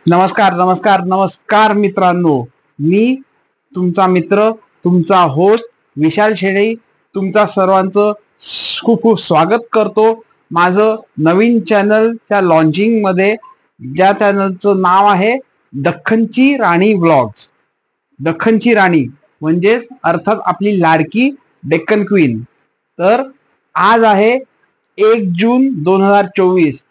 नमस्कार नमस्कार नमस्कार मित्रांनो, मी तुमचा मित्र, तुमचा होस्ट विशाल शेळे तुमचा सर्वांचं खूप खूप स्वागत करतो माझं नवीन चॅनलच्या लॉन्चिंग मध्ये। ज्या चॅनलचं नाव आहे दख्खनची राणी व्लॉग्स। दख्खनची राणी म्हणजेच अर्थात आपली लाडकी डेक्कन क्वीन। तर आज आहे 1 जून 2024।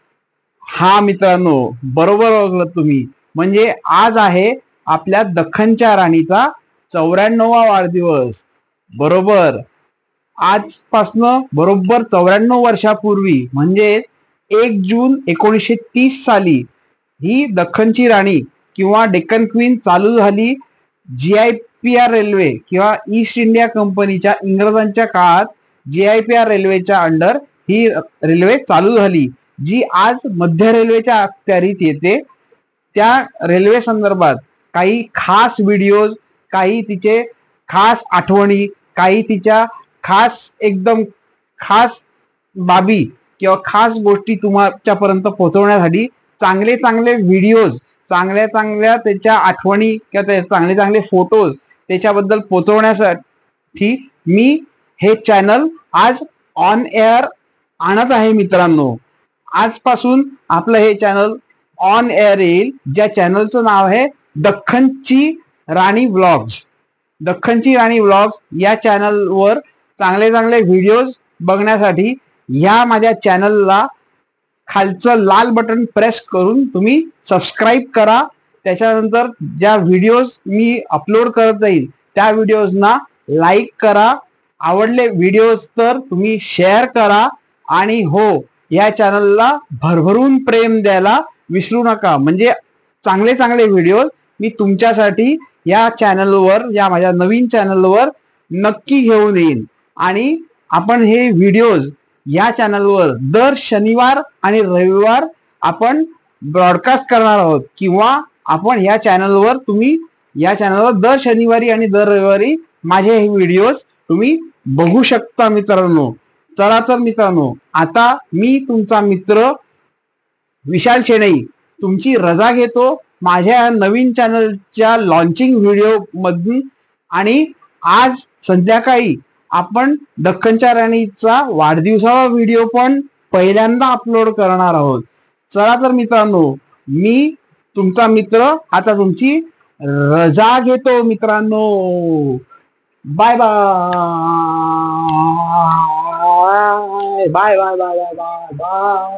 हा मित्रांनो, बरोबर ओळखलं तुम्ही, म्हणजे आज आहे आपल्या दख्खनच्या राणीचा 94वा वाढदिवस। बरोबर, आजपासनं बरोबर 94 वर्षापूर्वी म्हणजे 1 जून 1930 साली ही दख्खनची राणी किंवा डेक्कन क्वीन चालू झाली। GIPR रेल्वे किंवा ईस्ट इंडिया कंपनीच्या इंग्रजांच्या काळात GIPR रेल्वेच्या अंडर ही रेल्वे चालू झाली, जी आज मध्य रेल्वेच्या अखत्यारीत येते। त्या रेल्वे संदर्भात काही खास व्हिडिओज, काही तिचे खास आठवणी, काही तिच्या खास एकदम खास बाबी किंवा खास गोष्टी तुमच्यापर्यंत पोहोचवण्यासाठी चांगले चांगले व्हिडिओज, चांगल्या चांगल्या त्याच्या आठवणी किंवा चांगले चांगले फोटोज त्याच्याबद्दल पोहोचवण्यासाठी मी हे चॅनल आज ऑन एअर आणत आहे मित्रांनो। आजपासून आपलं हे चॅनल ऑन एअर येईल, ज्या चॅनलचं नाव आहे दख्खनची राणी व्लॉग्स। दख्खनची राणी व्लॉग्स या चॅनलवर चांगले चांगले व्हिडिओज बघण्यासाठी ह्या माझ्या चॅनलला खालचं लाल बटन प्रेस करून तुम्ही सबस्क्राईब करा। त्याच्यानंतर ज्या व्हिडिओज मी अपलोड करत जाईल त्या व्हिडिओजना लाईक करा। आवडले व्हिडिओज तर तुम्ही शेअर करा आणि हो, या चॅनलला भरभरून प्रेम द्यायला विसरू नका। म्हणजे चांगले चांगले व्हिडिओज मी तुमच्यासाठी या चॅनलवर, या माझ्या नवीन चॅनलवर नक्की घेऊन येईन। आणि आपण हे व्हिडिओज या चॅनलवर दर शनिवार आणि रविवार आपण ब्रॉडकास्ट करणार आहोत, किंवा आपण या चॅनलवर दर शनिवारी आणि दर रविवारी माझे हे व्हिडिओज तुम्ही बघू शकता मित्रांनो। चला तर मित्रांनो, आता मी तुमचा मित्र विशाल शेणे तुमची रजा घेतो माझ्या नवीन चॅनलच्या लॉन्चिंग व्हिडिओ मधून। आणि आज संध्याकाळी आपण दख्खनच्या राणीचा वाढदिवसाचा व्हिडिओ पण पहिल्यांदा अपलोड करणार आहोत। चला तर मित्रांनो, मी तुमचा मित्र आता तुमची रजा घेतो मित्रांनो। Bye bye bye bye bye bye bye bye.